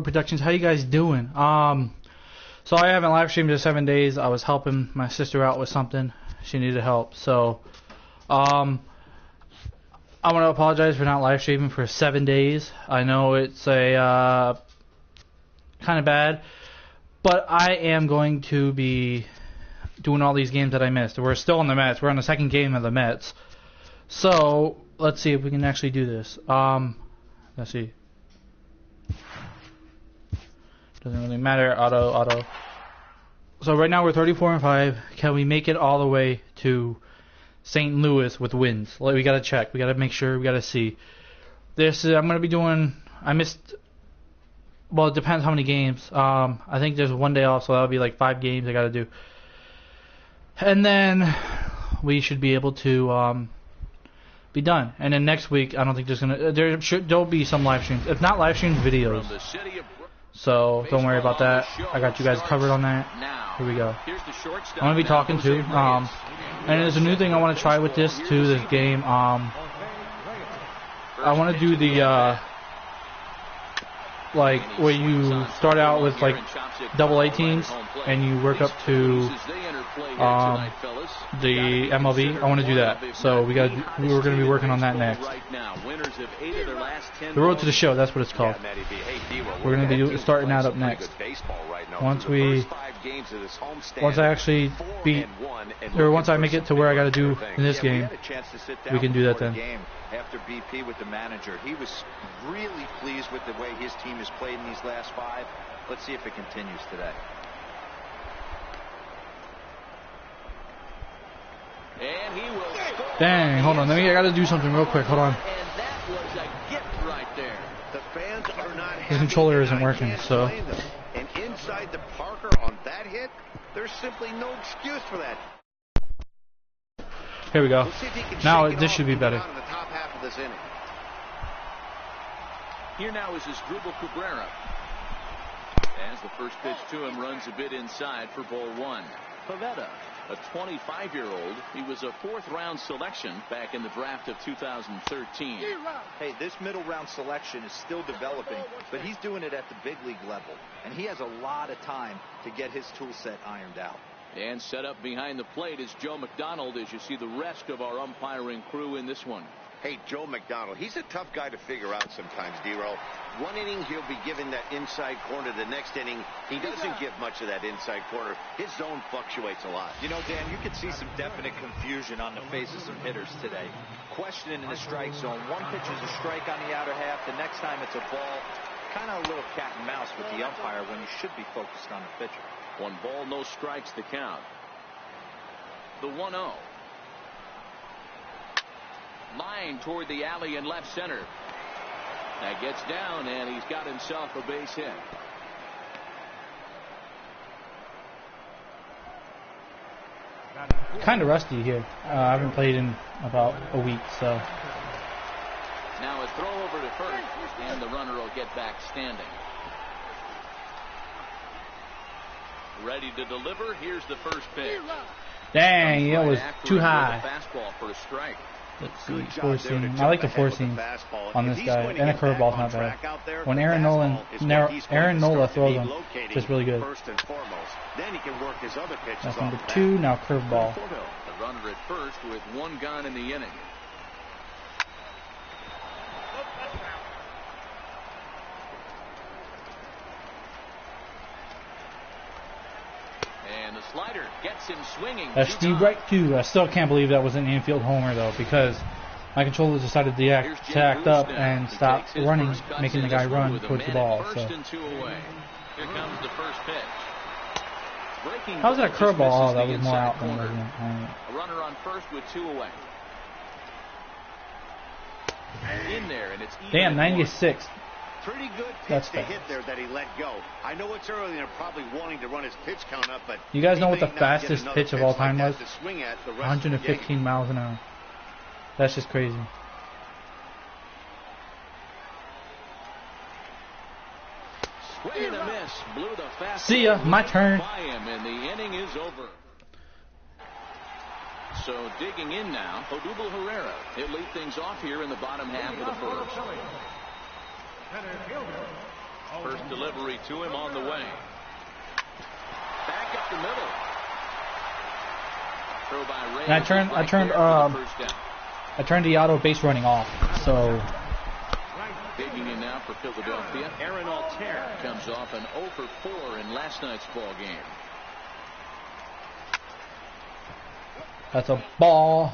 Productions, how you guys doing? So I haven't live streamed in 7 days. I was helping my sister out with something. She needed help. So I want to apologize for not live streaming for 7 days. I know it's a kind of bad, but I am going to be doing all these games that I missed. We're still on the Mets. We're on the second game of the Mets. So let's see if we can actually do this. Let's see. Doesn't really matter. Auto. So right now we're 34-5. Can we make it all the way to St. Louis with wins? Like, we gotta check. We gotta make sure. We gotta see. This I'm gonna be doing. I missed. Well, it depends how many games. I think there's one day off, so that'll be like 5 games I gotta do. And then we should be able to be done. And then next week, I don't think there'll be some live streams. If not live streams, videos. So don't worry about that. I got you guys covered on that. Here we go. I'm gonna be talking too. And there's a new thing I want to try with this game. I want to do the like where you start out with like double 18s and you work up to the MLB. I want to do that. So we're going to be working on that next. The Road to the Show, that's what it's called. We're going to be starting that up next. Once I actually beat, or once I make it to where I got to do in this game, we can do that then. After BP with the manager, he was really pleased with the way his team has played in these last 5. Let's see if it continues today. And he will. Dang, hold on. I got to do something real quick. Hold on. And that was a gift right there. The fans are not happy. The controller isn't working, so. And inside the Parker on that hit, there's simply no excuse for that. Here we go. Now this should be better. Here now is his dribble Cabrera. As the first pitch to him runs a bit inside for ball 1. Pavetta, a 25-year-old. He was a 4th-round selection back in the draft of 2013. Hey, this middle-round selection is still developing, but he's doing it at the big league level, and he has a lot of time to get his tool set ironed out. And set up behind the plate is Joe McDonald as you see the rest of our umpiring crew in this one. Hey, Joe McDonald, he's a tough guy to figure out sometimes, D-Roll. One inning, he'll be given that inside corner. The next inning, he doesn't give much of that inside corner. His zone fluctuates a lot. You know, Dan, you could see some definite confusion on the faces of hitters today. Questioning in the strike zone. One pitch is a strike on the outer half. The next time it's a ball. Kind of a little cat and mouse with the umpire when he should be focused on the pitcher. 1 ball, no strikes to count. The 1-0. Line toward the alley in left center. That gets down, and he's got himself a base hit. Kind of rusty here. I haven't played in about a week, so. Now a throw over to first, and the runner will get back standing. Ready to deliver. Here's the first pitch. Dang, that was too high. Fastball for a strike. Let's see, 4-seam. I like the 4-seam on this guy, and a curveball's not bad. When Aaron Nola throws them, it's really good. That's number 2. Now curveball. The runner at first with 1 gone in the inning. And the slider gets him swinging. That's Steve right too. I still can't believe that was an infield homer though, because my controller decided to act up and stop running, making the guy run towards the ball. So. Here comes the first pitch. How's that curveball? Oh, that was more out than wasn't it? A runner on first with 2 away. In there, and it's damn, 96. Pretty good pitch to hit there that he let go. I know it's early and they're probably wanting to run his pitch count up, but you guys know what the fastest pitch of all time was? 115 miles an hour. That's just crazy. Swing and a miss. Blew the fastball. See ya, my turn. And the inning is over. So digging in now, Odubel Herrera. He'll lead things off here in the bottom half of the first. First delivery to him on the way. Back up the middle. Throw by Ray. And I turned the auto base running off. So digging in now for Philadelphia. Aaron Altair comes off an 0 for 4 in last night's ball game. that's a ball.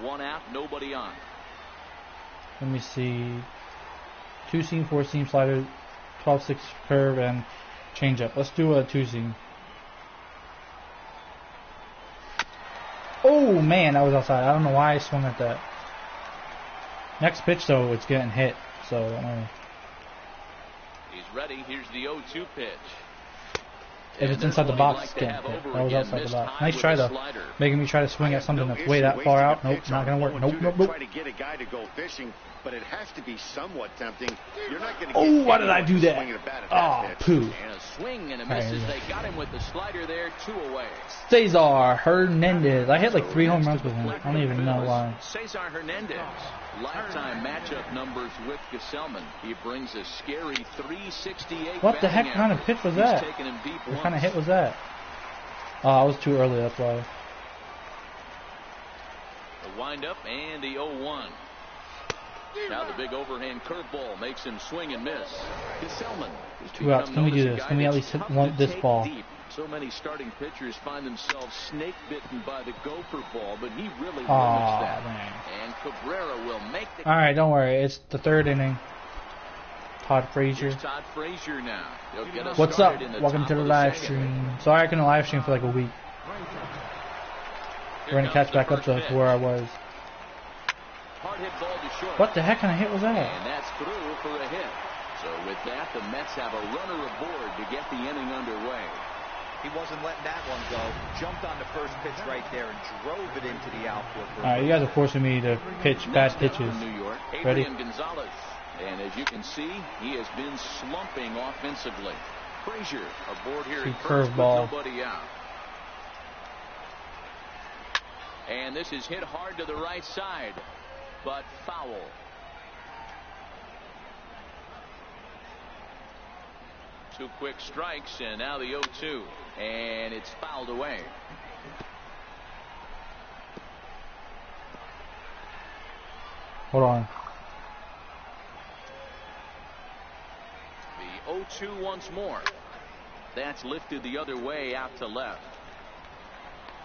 1 out, nobody on. Let me see. 2-seam, 4-seam slider, 12-6 curve, and changeup. Let's do a 2-seam. Oh man, that was outside. I don't know why I swung at that. Next pitch though, it's getting hit. So don't worry. He's ready. Here's the 0-2 pitch. If it's inside the box, it's getting hit. That was outside the box. Nice try though. Making me try to swing at something that's way that far out. Nope, not gonna work. Nope. Try to get a guy to go fishing, but it has to be somewhat tempting. You're not gonna oh, why did I do that? Oh, poo. And a swing and a miss as they got him with the slider there, 2 away. Cesar Hernandez. I hit like 3 home runs with him. I don't even know why. Cesar Hernandez. Lifetime matchup numbers with Gesellman. He brings a scary 368. What the heck kind of pitch was that? What kind of hit was that? Oh, I was too early, that's why. The windup and the 0-1. Now the big overhand curveball makes him swing and miss. Gesellman. 2 outs. Can we do this? Can we at least hit this ball? Deep. So many starting pitchers find themselves snake bitten by the gopher ball, but he really limits that. Man. And Cabrera will make the. All right, don't worry. It's the 3rd inning. Todd Frazier. Here's Todd Frazier now. Get us What's up? Welcome to the live stream. Sorry I couldn't live stream for like a week. We're gonna catch back up to where I was. Hard hit ball to short. What the heck kind of hit was that? And that's through for a hit. So with that, the Mets have a runner aboard to get the inning underway. He wasn't letting that one go. Jumped on the first pitch right there and drove it into the outfield. All right, you guys are forcing me to pitch bad pitches. New York, Ready? Adrian Gonzalez. And as you can see, he has been slumping offensively. Frazier aboard here at first with nobody out. And this is hit hard to the right side, but foul. Two quick strikes, and now the 0-2, and it's fouled away. Hold on. The 0-2 once more. That's lifted the other way out to left.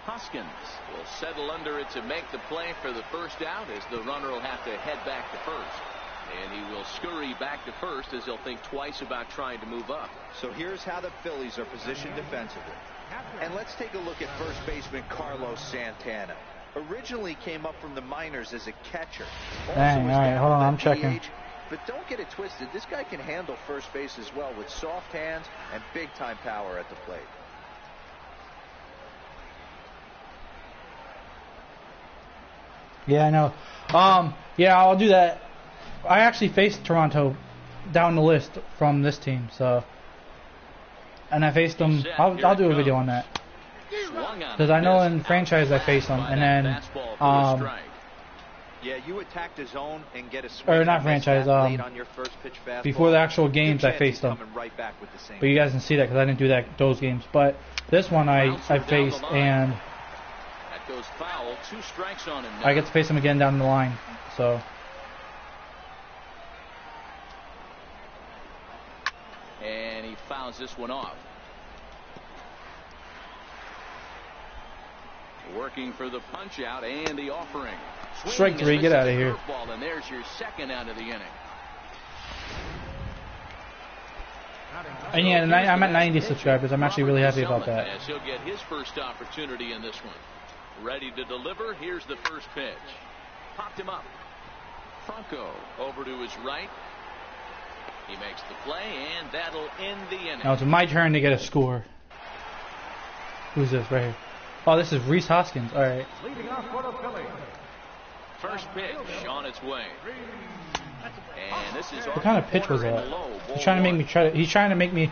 Hoskins will settle under it to make the play for the first out, as the runner will have to head back to first. And he will scurry back to first as he'll think twice about trying to move up. So here's how the Phillies are positioned defensively. And let's take a look at first baseman Carlos Santana. Originally came up from the minors as a catcher. Dang, all right, hold on, I'm checking. But don't get it twisted. This guy can handle first base as well with soft hands and big-time power at the plate. Yeah, I know. Yeah, I'll do that. I actually faced Toronto down the list from this team, so. And I faced them. I'll do a video on that. Because I know in franchise I faced them, and then yeah, you attack the zone and get a swing. Or not franchise. On your first pitch fastball. Before the actual games, I faced them. Right back with the same but you guys can see that because I didn't do that those games. But this one I faced, and that goes foul. 2 strikes on him now. I get to face him again down the line. So. And he fouls this one off. Working for the punch out and the offering. Strike 3, get out of here. And there's your second out of the inning. And yeah, I'm at 90 subscribers. I'm actually really happy about that. As he'll get his first opportunity in this one. Ready to deliver. Here's the first pitch. Popped him up. Franco over to his right. He makes the play, and that'll end the inning. Now it's my turn to get a score. Who's this right here? Oh, this is Rhys Hoskins. All right. Leading off for the Phillies. First pitch on its way. And this is what kind of pitch was that? He's trying to make me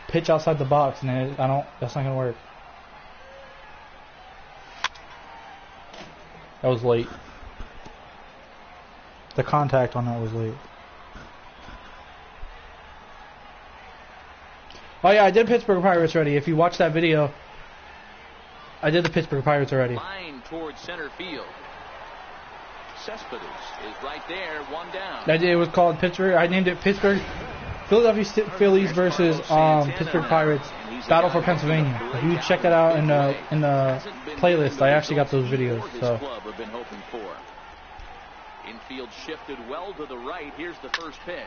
pitch outside the box, and that's not gonna work. That was late. The contact on that was late. Oh yeah, I did Pittsburgh Pirates already. If you watch that video, I did the Pittsburgh Pirates already. Line towards center field. Cespedes is right there, one down. It was called Pittsburgh. I named it Pittsburgh Philadelphia Phillies versus Pittsburgh Pirates Battle for Pennsylvania. If you check that out in the playlist, I actually got those videos. So. Infield shifted well to the right. Here's the first pitch.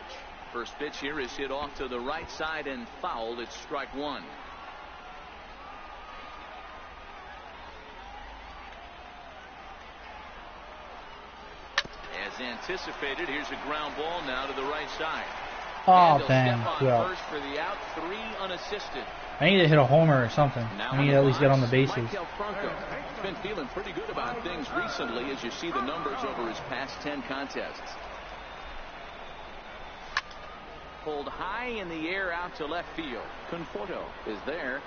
First pitch here is hit off to the right side and fouled. It's strike one. As anticipated, here's a ground ball now to the right side. Oh, damn. Yeah. First for the out, 3 unassisted. I need to hit a homer or something. I need to at least get on the bases. He's been feeling pretty good about things recently as you see the numbers over his past 10 contests. Pulled high in the air out to left field. Conforto is there.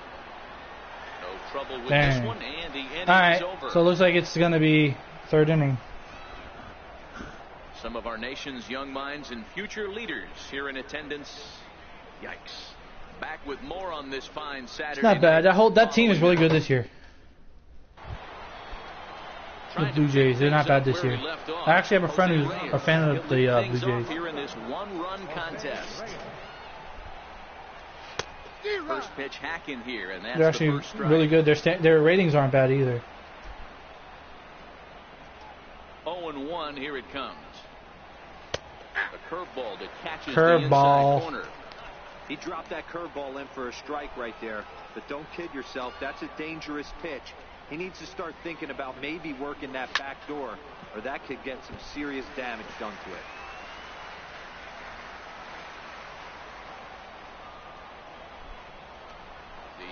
No trouble with this one, and the inning's over. So it looks like it's going to be third inning. Some of our nation's young minds and future leaders here in attendance. Yikes. Back with more on this fine Saturday. It's not bad. That team is really good this year. The Blue Jays, they're not bad this year. I actually have a friend who's a fan of the Blue Jays. Here in this one-run contest. First pitch hack in here, and that's they're actually really good. Their ratings aren't bad either. 0-1, here it comes. A curveball that catches the inside corner. He dropped that curveball in for a strike right there. But don't kid yourself, that's a dangerous pitch. He needs to start thinking about maybe working that back door, or that could get some serious damage done to it. The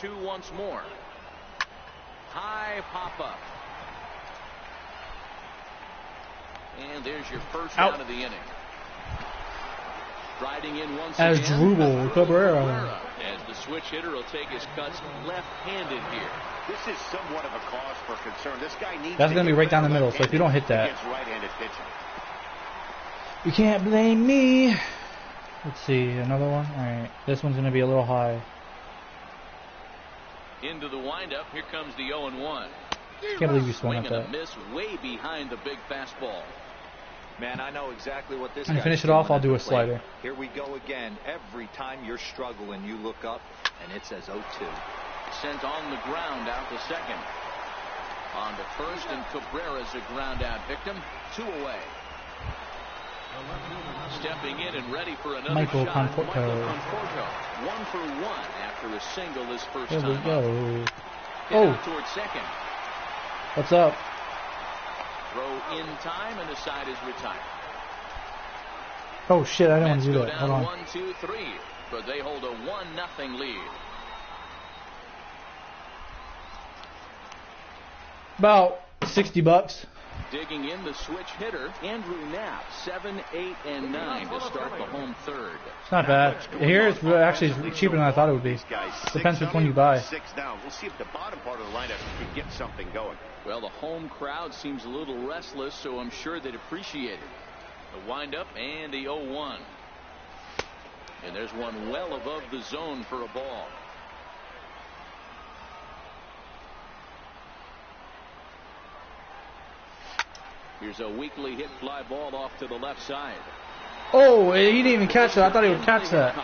0-2 once more. High pop-up. And there's your first out of the inning. Striding in once as again. Drupal Cabrera. As the switch hitter will take his cuts left-handed here. This is somewhat of a cause for concern. This guy needs. That's going to be right down the middle. So if you don't hit that, right-handed pitching. You can't blame me. Let's see, another one. All right, this one's going to be a little high. Into the windup. Here comes the 0-1. Can't believe you swung at that. A miss way behind the big fastball. Man, I know exactly what this. And finish it off, I'll do a slider. Here we go again. Every time you're struggling, you look up, and it says 0-2. Sent on the ground out to second. On to first, and Cabrera's a ground out victim. 2 away. Stepping in and ready for another Michael shot. Conforto. Michael Conforto. 1 for 1 after a single his first time. There we go. Oh. Towards second. What's up? Throw in time, and the side is retired. Oh shit! I didn't want to do that. Hold on. 1, 2, 3, but they hold a 1-0 lead. About $60. Digging in the switch hitter, Andrew Knapp, 7, 8, and 9 to start the home third. It's not bad. Here it's actually cheaper than I thought it would be. Depends which one you buy. 6 now. We'll see if the bottom part of the lineup can get something going. Well, the home crowd seems a little restless, so I'm sure they'd appreciate it. The windup and the 0-1. And there's one well above the zone for a ball. Here's a weakly hit fly ball off to the left side. Oh, he didn't even catch that. I thought he would catch that.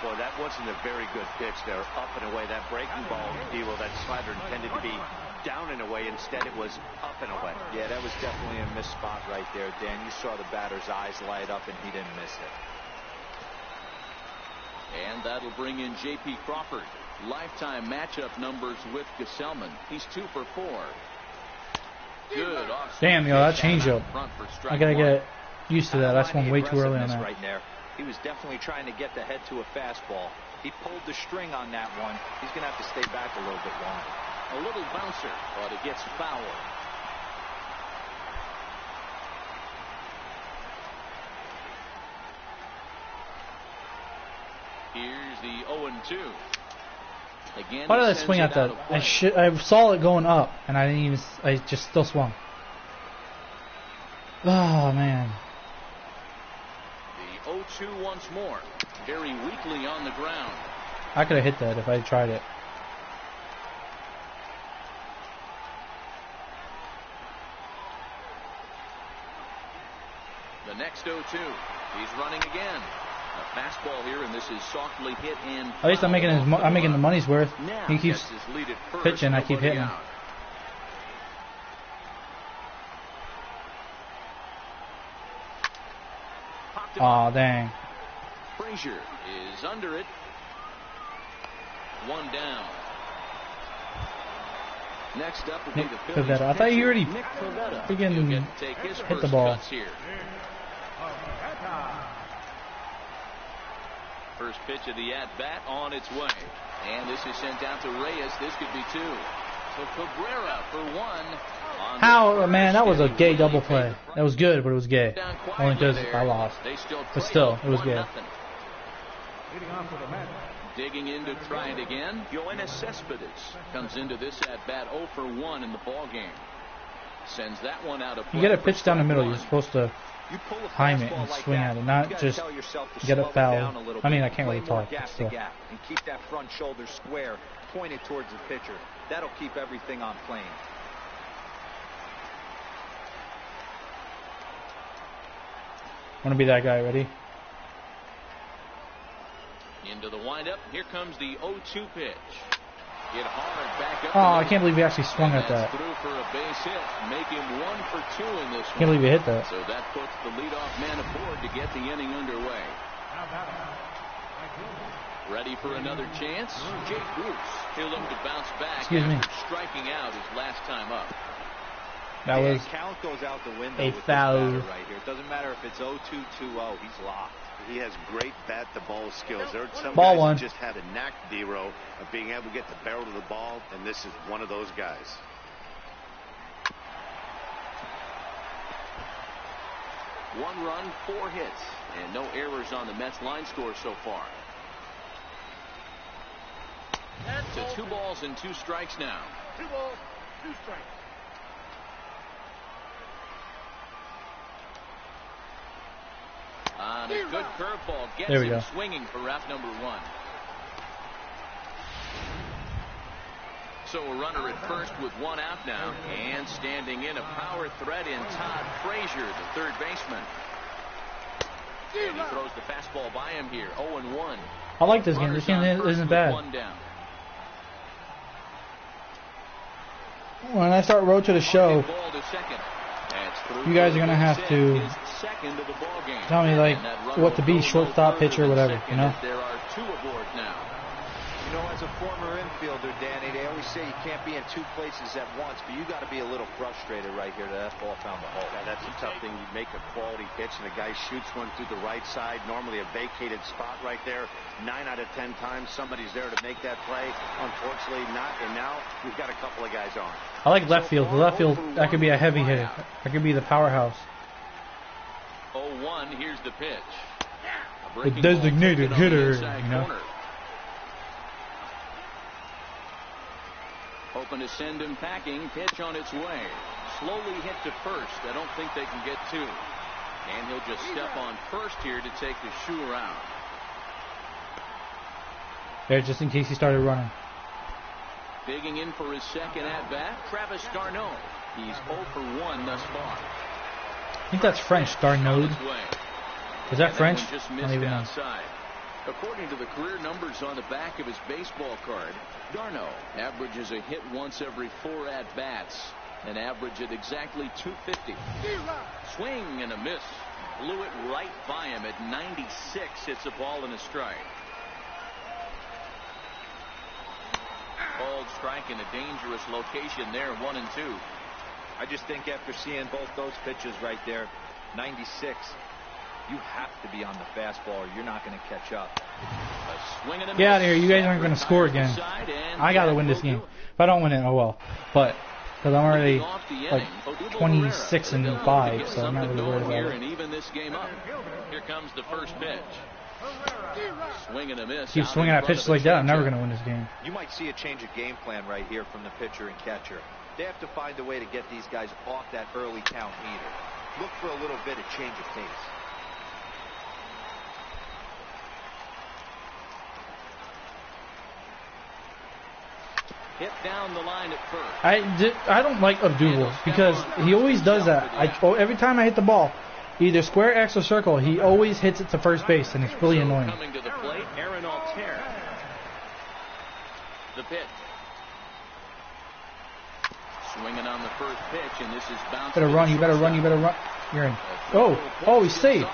Well, that wasn't a very good pitch there. Up and away. That breaking ball, Dero, that slider intended to be down and away. Instead, it was up and away. Yeah, that was definitely a missed spot right there, Dan. You saw the batter's eyes light up, and he didn't miss it. And that'll bring in J.P. Crawford. Lifetime matchup numbers with Gesellman. He's 2 for 4. Good. Damn, yo, that changeup. I gotta get used to that. That's one way too early on that. Right there. He was definitely trying to get the head to a fastball. He pulled the string on that one. He's gonna have to stay back a little bit longer. A little bouncer, but it gets foul. Here's the 0-2. Again, why did I swing at that? I saw it going up, and I didn't even. I just still swung. Oh man. The 0-2 once more. very weakly on the ground. I could have hit that if I tried it. The next 0-2. He's running again. A fastball here, and this is softly hit in. At least I'm making the money's worth. Now He keeps gets his lead at first, pitching, I keep nobody hitting. out. Popped him Aw, up. dang. Frazier is under it. One down. Next up will be Nick the Phillies. Pivetta. I thought you already Nick Pivetta. freaking He'll get to take his hit the first ball. cuts here. First pitch of the at-bat on its way. And this is sent out to Reyes. This could be two. So Cabrera for one. How, man, that was a gay double play. That was good, but it was gay. Only because I lost. But still, it was gay. Digging in to try it again. Yoenis Cespedes comes into this at-bat 0 for 1 in the ball game. Sends that one out of play. You get a pitch down the middle, you're supposed to You pull a time it fastball and like swing that, at it, you not gotta just tell yourself to get slow a it foul. down a little I mean, bit. I can't Play really more talk, but gap to still. gap and keep that front shoulder square, pointed towards the pitcher. That'll keep everything on plane. Want to be that guy, ready? Into the windup. Here comes the 0-2 pitch. Hit hard back up. Oh, I can't believe he actually swung at that. Through for a base hit. Make him 1 for 2 in this one. Can't believe he hit that. So that puts the leadoff man aboard to get the inning underway. Ready for another chance? Jake Bruce. He'll look to bounce back Excuse me. after striking out his last time up. That was count goes out the window a with this foul. batter right here. It doesn't matter if it's 0-2, 2-0. He's locked. He has great bat-to-ball skills. There are some Ball guys one. who just have a knack, D-Row, of being able to get the barrel of the ball, and this is one of those guys. One run, 4 hits, and no errors on the Mets line score so far. To 2 balls and 2 strikes now. 2 balls, 2 strikes. On a good curveball, gets There we him go. swinging for out number 1. So a runner at first with 1 out now, and standing in a power threat in Todd Frazier, the third baseman. And he throws the fastball by him here. 0-1. I like this game. This game isn't bad. 1 down. When I start Road to the Show, Ball to second. That's you guys are gonna have to his second of the ball game. tell me like And that run what to will be, go shortstop, no pitcher, further than whatever. second You know. as there are 2 aboard now. You know, as a former infielder, Danny, they always say you can't be in 2 places at once, but you got to be a little frustrated right here that ball found the hole. Yeah, that's a tough thing. You make a quality pitch, and the guy shoots one through the right side, normally a vacated spot right there. 9 out of 10 times, somebody's there to make that play. Unfortunately, not. And now we've got a couple of guys on. I like left field. The left field, that could be a heavy hitter. That could be the powerhouse. 0-1. Here's the pitch. A The breaking ball designated taken on the hitter, inside you know. corner. Hoping to send him packing. Pitch on its way. Slowly hit to first. I don't think they can get 2. And he'll just step on first here to take the shoe around. There, just in case he started running. Digging in for his second at-bat, Travis d'Arnaud. He's 0 for 1 thus far. I think that's French, Darnaud. His way. Is that And French? one just I missed don't even know. outside. According to the career numbers on the back of his baseball card, d'Arnaud averages a hit once every 4 at-bats, an average at exactly 250. Swing and a miss. Blew it right by him at 96. Hits a ball and a strike. Called strike in a dangerous location there, 1 and 2. I just think after seeing both those pitches right there, 96, you have to be on the fastball or you're not going to catch up. A swing and a Get out of here. miss. You guys aren't going to score again. Side, and I got to that win this will game. do it. If I don't win it, oh well. But, because I'm already Leading off the like inning, Odubel 26 and Herrera. 5, Get so I'm not something really worried going here about and it. even this game up. Here comes the first pitch. Swing and a miss. Keep out swinging in at front pitches of a like that, I'm never changeup. going to win this game. You might see a change of game plan right here from the pitcher and catcher. They have to find a way to get these guys off that early count meter. Look for a little bit of change of pace. Hit down the line at first. I don't like Abdul because he always does that. Every time I hit the ball, either square, X, or circle, he always hits it to first base, and it's really annoying. Coming to the plate, Aaron Altair. The pitch. Swinging on the first pitch, and this is bouncing. Better run, you better run, you better run. You're in. Oh, he's safe.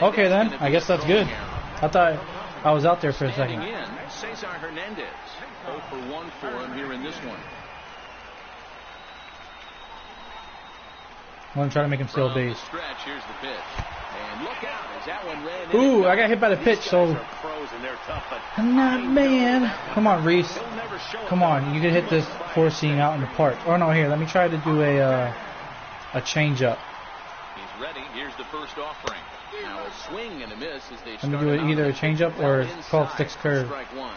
Okay, then. I guess that's good. I thought I was out there for a second. Cesar Hernandez. 0 for 1 for him here in this one. I'm trying to make him steal a base. Stretch, here's the pitch. And look out as that one ran. Ooh, I got hit by the pitch, so. I'm not man. Come on, Reese. Come on, you can hit this 4-seam out in the park. Oh no, here, let me try to do a change up. He's ready. Here's the first offering. Now a swing and a miss as they let me do it either a change up or 12-6 curve. Strike one.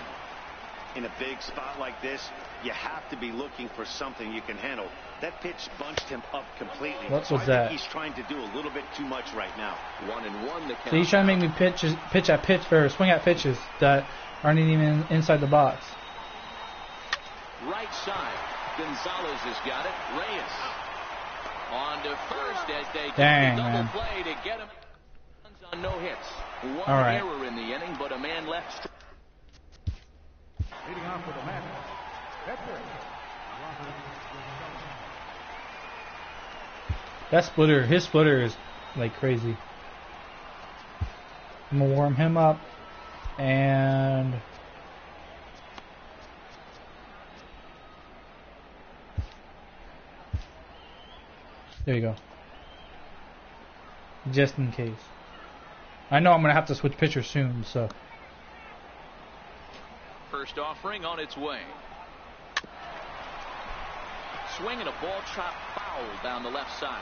In a big spot like this, you have to be looking for something you can handle. That pitch bunched him up completely. What was that? He's trying to do a little bit too much right now. 1-1 the count. So he's trying to make me swing at pitches that aren't even inside the box. Right side. Gonzalez has got it. Reyes on to first as they double play to get him on no hits. One error in the inning, but a man left. Leading off with the man. That splitter, his splitter is like crazy. I'm gonna warm him up, and there you go. Just in case. I know I'm gonna have to switch pitchers soon, so. First offering on its way. Swing and a ball chop foul down the left side.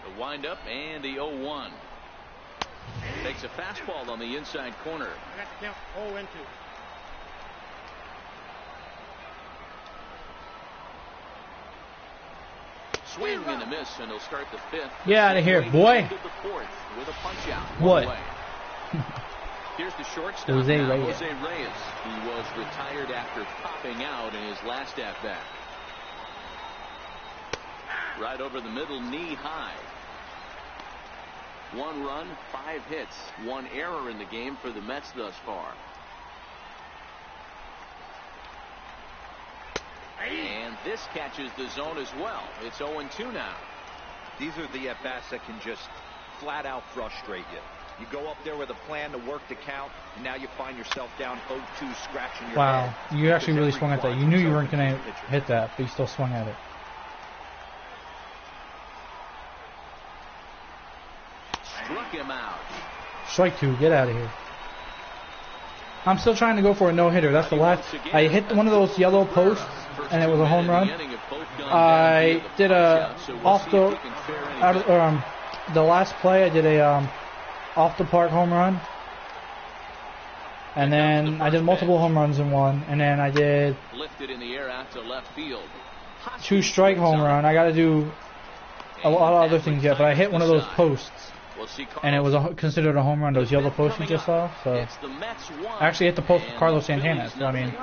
The windup and the 0-1. Takes a fastball on the inside corner. That's count 0-2. Swing and a miss, and he'll start the fifth. Get out of here, boy. The fourth with a punch out. What? Here's the shortstop. Jose Reyes. Jose Reyes. He was retired after popping out in his last at bat. Right over the middle, knee high. 1 run, 5 hits, 1 error in the game for the Mets thus far. And this catches the zone as well. It's 0-2 now. These are the at-bats that can just flat out frustrate you. You go up there with a plan to work the count, and now you find yourself down 0-2, scratching your head. Wow, you actually really swung at that. You knew you weren't going to hit that, but you still swung at it. Struck him out. Strike 2, get out of here. I'm still trying to go for a no-hitter. That's the last. I hit one of those yellow posts, and it was a home run. I did a the last play. I did a off the park home run, and then I did multiple home runs in one, and then I did lifted in the air out to left field. 2 strike home run. I got to do a lot of other things yet, but I hit one of those posts. And it was considered a home run, those yellow posts you just saw. So I actually hit the post with Carlos Santana. So I mean,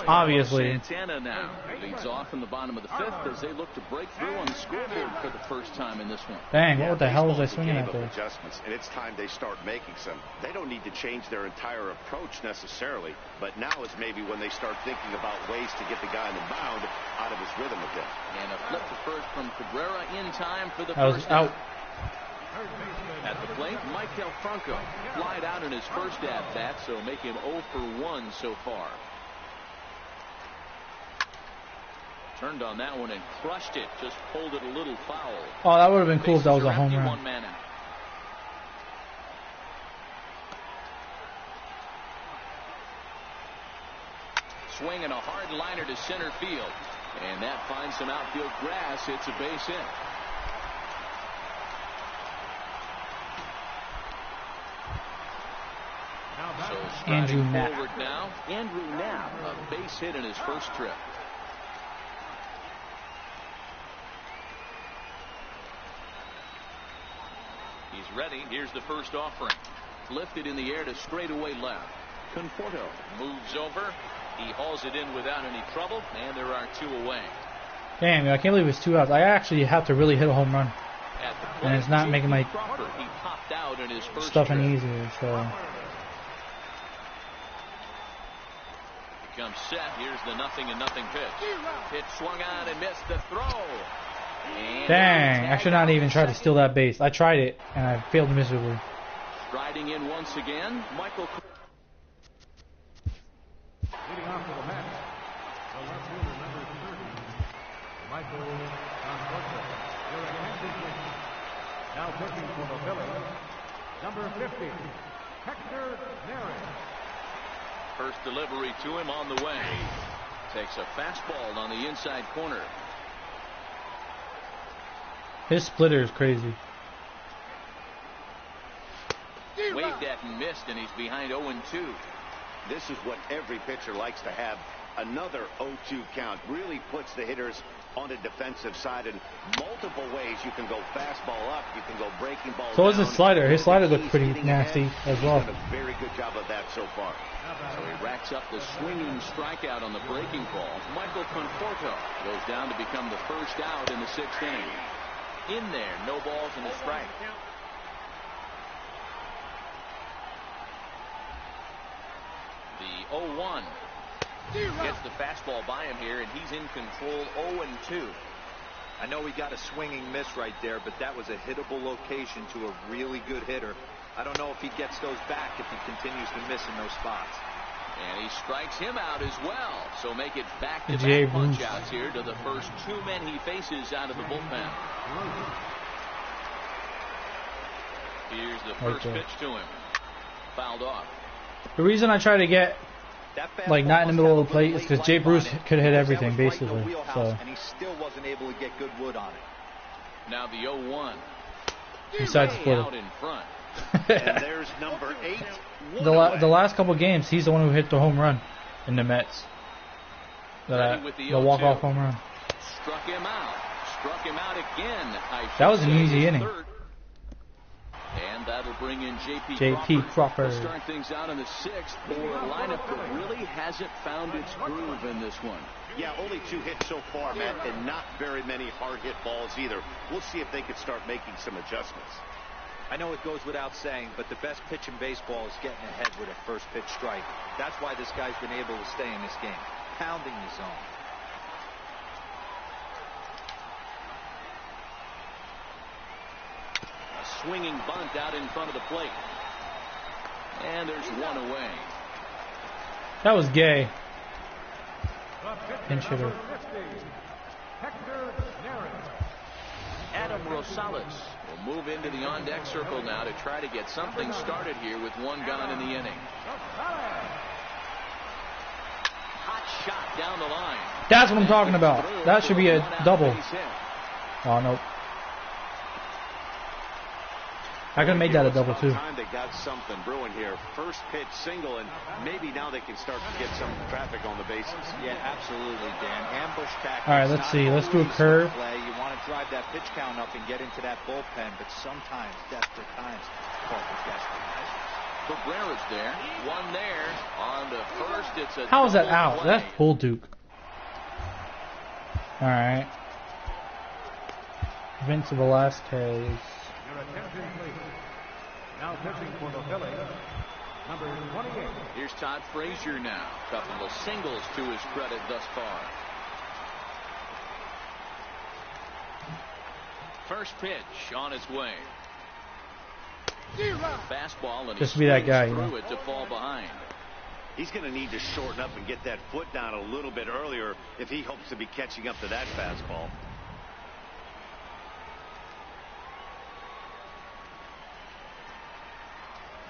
obviously. Santana now leads off in the bottom of the 5th as they look to break through on the scoreboard for the first time in this one. Dang, what the hell was I swinging at there? Adjustments, and it's time they start making some. They don't need to change their entire approach necessarily, but now is maybe when they start thinking about ways to get the guy in the mound out of his rhythm a bit. And a flip to first from Cabrera in time for the first. I was out. At the plate, Michael Franco flied out in his first at-bat, so make him 0 for 1 so far. Turned on that one and crushed it, just pulled it a little foul. Oh, that would have been cool if that was a home run. Swing and a hard liner to center field. And that finds some outfield grass. It's a base hit. So Andrew Knapp. Forward now, Andrew Knapp, a base hit in his first trip. He's ready. Here's the first offering. Lifted in the air to straightaway left. Conforto moves over. He hauls it in without any trouble, and there are 2 away. Damn, I can't believe it's 2 outs. I actually have to really hit a home run. At the plate, And it's not making my Crawford, he popped out in his first stuff any trip. easier, so. He comes set. Here's the 0-0 pitch. Pitch swung on and missed the throw. And Dang, I should not even try to steal that base. I tried it, and I failed miserably. Striding in once again, Michael. Leading off to the mat, the left fielder, number 30, Michael Conforto. Your attention, please. Now pitching for the Phillies, number 50, Hector Neris. First delivery to him on the way. Takes a fastball on the inside corner. His splitter is crazy. Waved at and missed, and he's behind 0-2. This is what every pitcher likes to have. Another 0-2 count really puts the hitters on the defensive side in multiple ways. You can go fastball up, you can go breaking ball So down. is his slider. His slider looked pretty Getting nasty ahead. as well. He's done a very good job of that so far. So he racks up the swinging strikeout on the breaking ball. Michael Conforto goes down to become the first out in the 6th inning. In there, no balls and a strike. The 0-1 gets the fastball by him here, and he's in control. 0-2. I know he got a swinging miss right there, but that was a hittable location to a really good hitter. I don't know if he gets those back if he continues to miss in those spots. And he strikes him out as well. So make it back-to-back Jay punch Bruce. outs here to the first 2 men he faces out of the bullpen. Here's the first Okay. pitch to him. Fouled off. The reason I try to get like not in the middle of the plate is because Jay Bruce could hit everything basically. So And he still wasn't able to get good wood on it. Now the 0-1. besides Way splitter. out in front. And there's number 8. The last couple games, he's the one who hit the home run in the Mets. Ready with The the walk-off 0-2. home run. Struck him out. Struck him out again. That was an easy His inning. third. And that'll bring in J.P. Crawford. We'll start things out in the 6th for a lineup that really hasn't found its groove in this one. Yeah, only 2 hits so far, Matt, and not very many hard hit balls either. We'll see if they can start making some adjustments. I know it goes without saying, but the best pitch in baseball is getting ahead with a first pitch strike. That's why this guy's been able to stay in this game, pounding the zone. A swinging bunt out in front of the plate. And there's 1 away. That was gay. Pinch hitter. Hector Neris. Adam Rosales will move into the on-deck circle now to try to get something started here with 1 gone in the inning. Hot shot down the line. That's what I'm talking about. That should be a double. Oh, nope. I could have made that a double, too. Time they got something brewing here. First pitch single, and maybe now they can start to get some traffic on the bases. Yeah, absolutely, Dan. Ambush tactics. All right, let's see. Let's do a curve. Play. You want to drive that pitch count up and get into that bullpen, but sometimes, desperate times, call for desperate. Cabrera's there. 1 there. On to first. It's a How is that double out? play. That's Bull Duke. All right. Vince Velasquez. Your attention, please. Now pitching for the Phillies, number 28. Here's Todd Frazier now. Couple of singles to his credit thus far. First pitch on its way. Fastball, and Just he be that swings guy, you through know. it to fall behind. He's going to need to shorten up and get that foot down a little bit earlier if he hopes to be catching up to that fastball.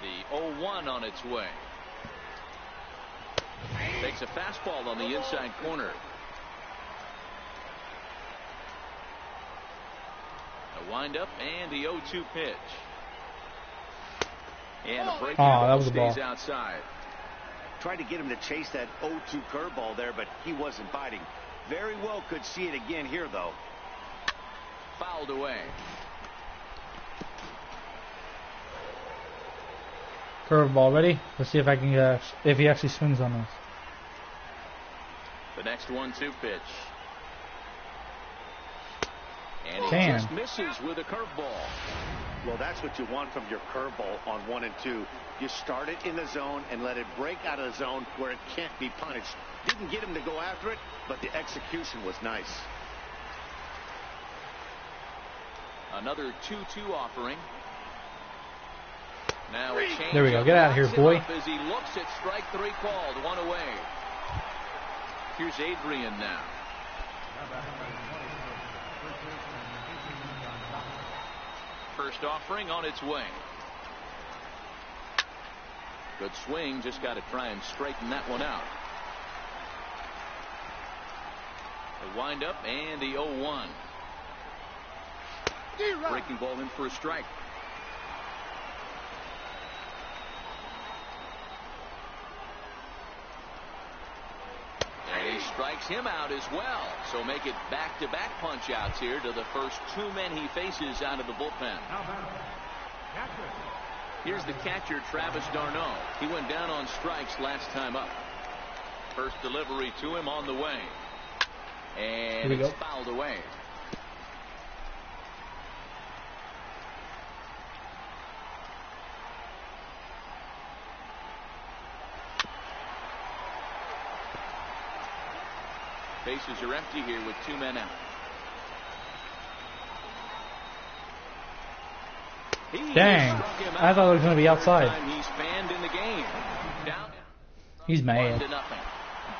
The 0-1 on its way. Takes a fastball on the inside corner. A windup and the 0-2 pitch. And a breaking Oh, that ball was a stays ball. outside. Tried to get him to chase that 0-2 curveball there, but he wasn't biting. Very well could see it again here, though. Fouled away. Curveball, ready? Let's see if I can if he actually swings on this. The next 1-2 pitch. And he Damn. just misses with a curveball. Well, that's what you want from your curveball on 1 and 2. You start it in the zone and let it break out of the zone where it can't be punished. Didn't get him to go after it, but the execution was nice. Another 2-2 offering. Now a change. There we go. Get out of here, boy. As he looks at strike 3 called. 1 away. Here's Adrian now. First offering on its way. Good swing. Just got to try and straighten that one out. The windup and the 0-1. Breaking ball in for a strike. And he strikes him out as well. So make it back-to-back punch-outs here to the first 2 men he faces out of the bullpen. Here's the catcher, Travis d'Arnaud. He went down on strikes last time up. First delivery to him on the way. And it's fouled away. Bases are empty here with 2 men out. Dang. I thought it was going to be outside. He's fanned in the game. Down. He's mad. 1-0.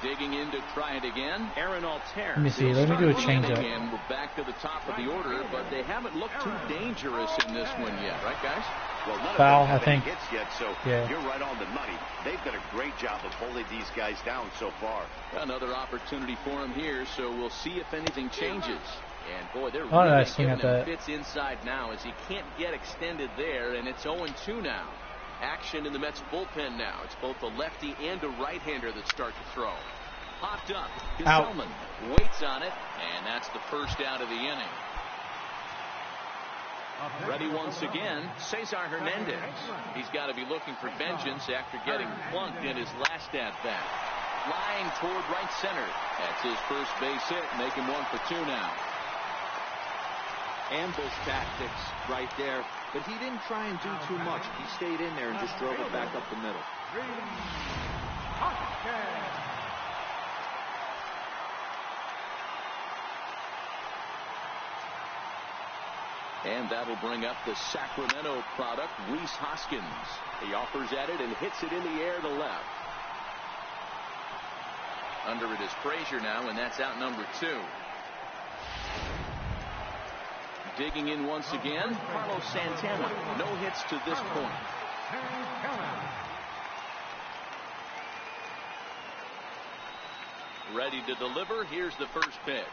Digging in to try it again. Aaron Altair. Let me see. Let me do a changeup. We're back to the top of the order, but they haven't looked too dangerous in this one yet, right, guys? Well, none Foul, of them have I think. any hits yet, so Yeah. you're right on the money. They've done a great job of holding these guys down so far. Another opportunity for him here, so we'll see if anything changes. And boy, they're Oh, really nice swing giving at him that. fits inside now as he can't get extended there, and it's 0-2 now. Action in the Mets bullpen now. It's both a lefty and a right-hander that start to throw. Popped up. Gesellman waits on it, and that's the first out of the inning. Ready once again, Cesar Hernandez. He's got to be looking for vengeance after getting plunked in his last at-bat. Flying toward right center. That's his first base hit, making 1 for 2 now. Ambush tactics right there, but he didn't try and do too much. He stayed in there and just drove it back up the middle. And that'll bring up the Sacramento product, Rhys Hoskins. He offers at it and hits it in the air to left. Under it is Frazier now, and that's out number 2. Digging in once again, Carlos Santana. No hits to this point. Ready to deliver. Here's the first pitch.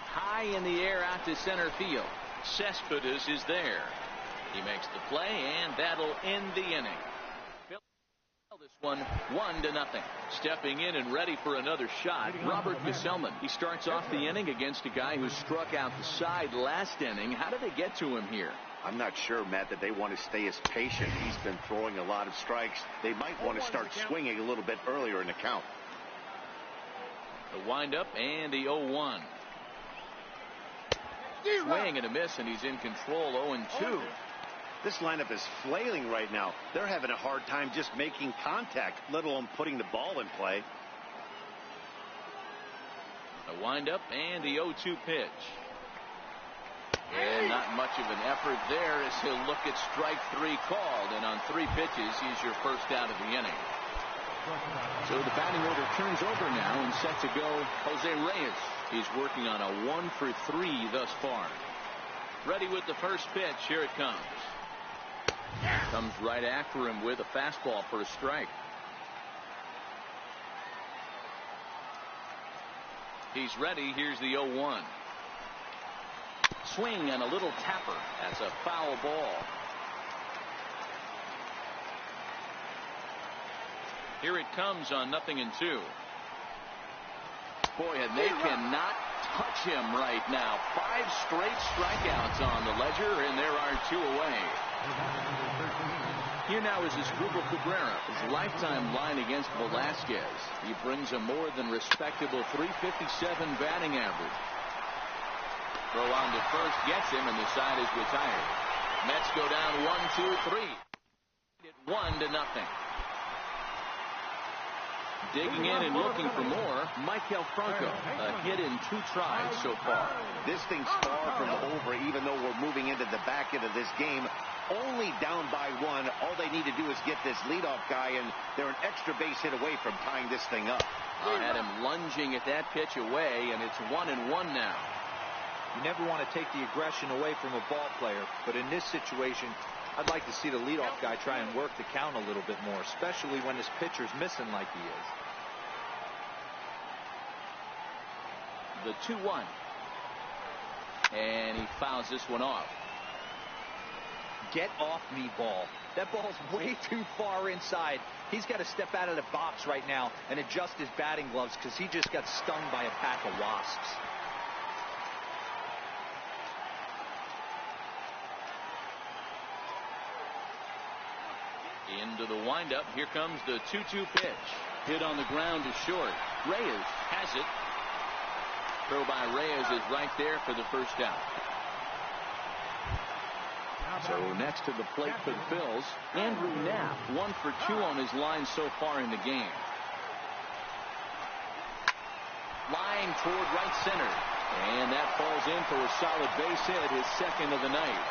High in the air out to center field. Cespedes is there. He makes the play, and that'll end the inning. This one 1-0. Stepping in and ready for another shot, Robert Gesellman. He starts off the inning against a guy who struck out the side last inning. How did they get to him here? I'm not sure, Matt, that they want to stay as patient. He's been throwing a lot of strikes. They might want to start swinging a little bit earlier in the count. The windup and the 0-1. Swing and a miss, and he's in control. 0-2. This lineup is flailing right now. They're having a hard time just making contact, let alone putting the ball in play. The windup and the 0-2 pitch. And not much of an effort there as he'll look at strike 3 called. And on 3 pitches, he's your first out of the inning. So the batting order turns over now and set to go Jose Reyes. He's working on a 1 for 3 thus far. Ready with the first pitch. Here it comes. Comes right after him with a fastball for a strike. He's ready. Here's the 0-1. Swing and a little tapper. That's a foul ball. Here it comes on 0-2. Boy, and they cannot touch him right now. 5 straight strikeouts on the ledger, and there are 2 away. Here now is Asdrubal Cabrera, his lifetime line against Velasquez. He brings a more than respectable .357 batting average. Throw on to first gets him, and the side is retired. Mets go down 1-2-3. 1-0. Digging in and looking for more, Maikel Franco. A hit in 2 tries so far. This thing's far from over, even though we're moving into the back end of this game. Only down by 1. All they need to do is get this leadoff guy, and they're an extra base hit away from tying this thing up. Had him lunging at that pitch away, and it's 1-1 now. You never want to take the aggression away from a ball player, but in this situation, I'd like to see the leadoff guy try and work the count a little bit more, especially when his pitcher's missing like he is. The 2-1. And he fouls this one off. Get off me, ball. That ball's way too far inside. He's got to step out of the box right now and adjust his batting gloves because he just got stung by a pack of wasps. Into the windup. Here comes the 2-2 pitch. Hit on the ground to short. Reyes has it. Throw by Reyes is right there for the first out. So next to the plate for the Phils, Andrew Knapp, 1 for 2 on his line so far in the game. Line toward right center. And that falls in for a solid base hit, his second of the night.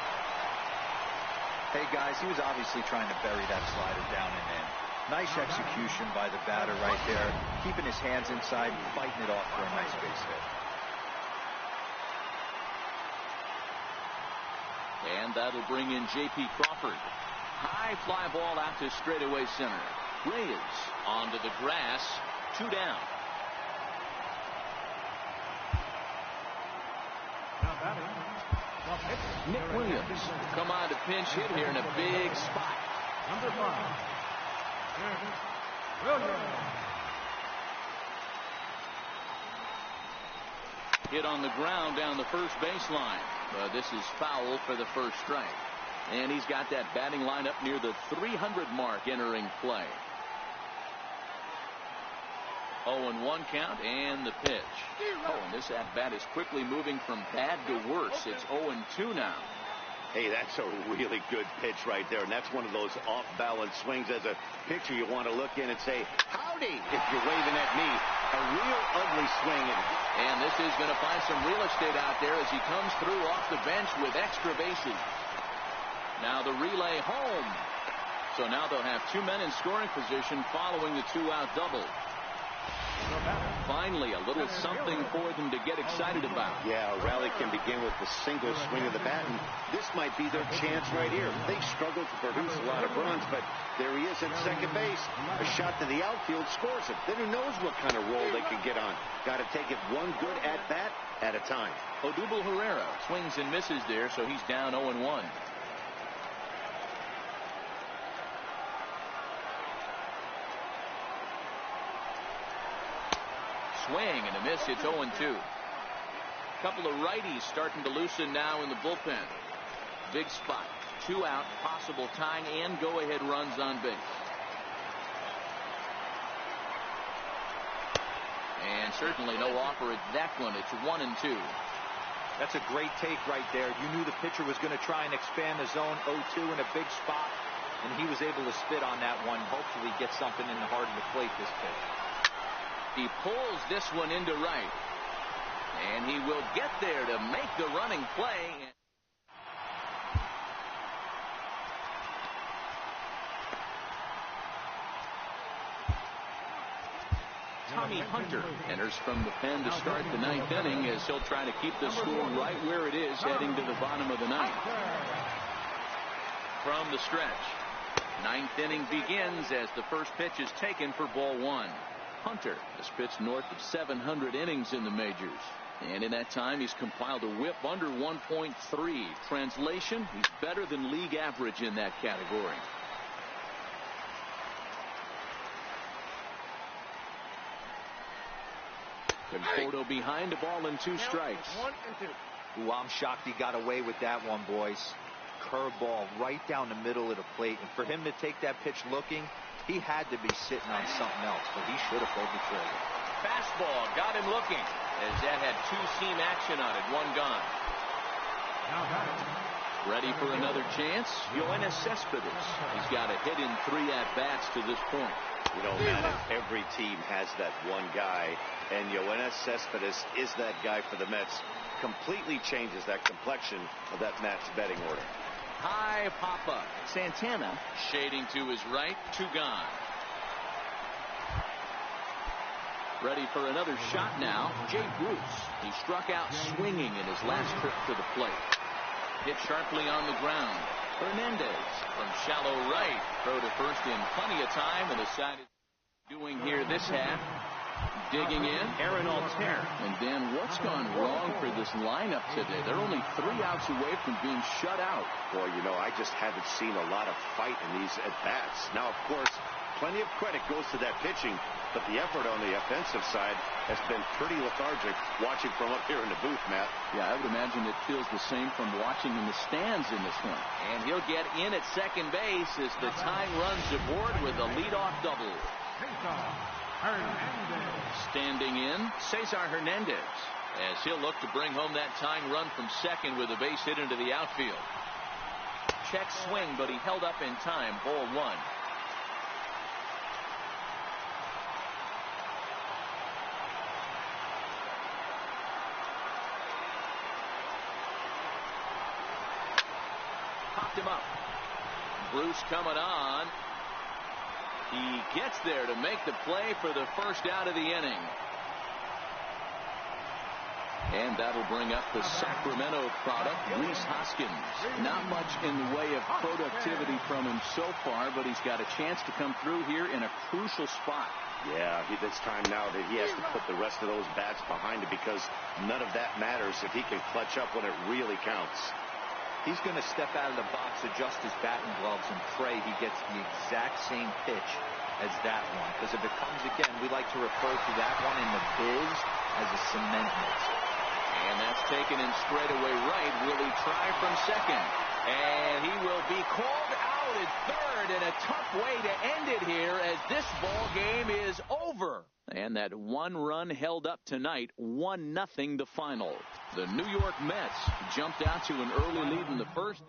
Hey, guys, he was obviously trying to bury that slider down and in. Nice execution by the batter right there, keeping his hands inside and fighting it off for a nice base hit. And that'll bring in J.P. Crawford. High fly ball out to straightaway center. Reyes onto the grass. 2 down. Nick Williams come on to pinch hit here in a big spot. Number 5. Williams. Hit on the ground down the first baseline. This is foul for the first strike. And he's got that batting lineup near the 300 mark entering play. 0-1 count and the pitch. Oh, and this at-bat is quickly moving from bad to worse. It's 0-2 now. Hey, that's a really good pitch right there, and that's one of those off-balance swings. As a pitcher, you want to look in and say, howdy, if you're waving at me. A real ugly swing. And this is going to find some real estate out there as he comes through off the bench with extra bases. Now the relay home. So now they'll have 2 men in scoring position following the 2-out double. Finally, a little something for them to get excited about. Yeah, a rally can begin with the single swing of the bat, and this might be their chance right here. They've struggled to produce a lot of runs, but there he is at second base. A shot to the outfield scores it. Then who knows what kind of role they could get on. Got to take it one good at-bat at a time. Odubel Herrera swings and misses there, so he's down 0-1. Swing and a miss. It's 0-2. Couple of righties starting to loosen now in the bullpen. Big spot. 2 out, possible tying and go-ahead runs on base. And certainly no offer at that one. It's 1-2. That's a great take right there. You knew the pitcher was going to try and expand the zone. 0-2 in a big spot, and he was able to spit on that one. Hopefully get something in the heart of the plate this pitch. He pulls this one into right. And he will get there to make the running play. Tommy Hunter enters from the pen to start the 9th inning as he'll try to keep the score right where it is heading to the bottom of the 9th. From the stretch, 9th inning begins as the first pitch is taken for ball 1. Hunter has pitched north of 700 innings in the majors. And in that time, he's compiled a whip under 1.3. Translation, he's better than league average in that category. Conforto behind, a ball and 2 strikes. Ooh, I'm shocked he got away with that one, boys. curveball right down the middle of the plate. And for him to take that pitch looking, he had to be sitting on something else, but he should have pulled the trigger. Fastball got him looking as that had two-seam action on it. One gone. Ready for another chance? Yoenis Cespedes. He's got a hit in 3 at-bats to this point. You know, Matt, every team has that one guy, and Yoenis Cespedes is that guy for the Mets. Completely changes that complexion of that Mets betting order. High pop-up. Santana shading to his right. 2 gone. Ready for another shot now. Jay Bruce. He struck out swinging in his last trip to the plate. Hit sharply on the ground. Hernandez from shallow right. Throw to first in plenty of time and decided doing here this half. Digging in. Aaron Altair. And Dan, what's gone wrong for this lineup today? They're only 3 outs away from being shut out. Well, you know, I just haven't seen a lot of fight in these at-bats. Now, of course, plenty of credit goes to that pitching, but the effort on the offensive side has been pretty lethargic watching from up here in the booth, Matt. Yeah, I would imagine it feels the same from watching in the stands in this one. And he'll get in at second base as the tying runs aboard with a leadoff double. Standing in, Cesar Hernandez, as he'll look to bring home that tying run from second with a base hit into the outfield. Check swing, but he held up in time. Ball 1. Popped him up. Bruce coming on. He gets there to make the play for the first out of the inning. And that'll bring up the Sacramento product, Rhys Hoskins. Not much in the way of productivity from him so far, but he's got a chance to come through here in a crucial spot. Yeah, it's time now that he has to put the rest of those bats behind it, because none of that matters if he can clutch up when it really counts. He's going to step out of the box, adjust his batting gloves, and pray he gets the exact same pitch as that one. Because if it comes again, we like to refer to that one in the biz as a cement mix. And that's taken in straightaway right. Will he try from second? And he will be called out at third in a tough way to end it here, as this ball game is over. And that one run held up tonight, 1-0 the final. The New York Mets jumped out to an early lead in the first.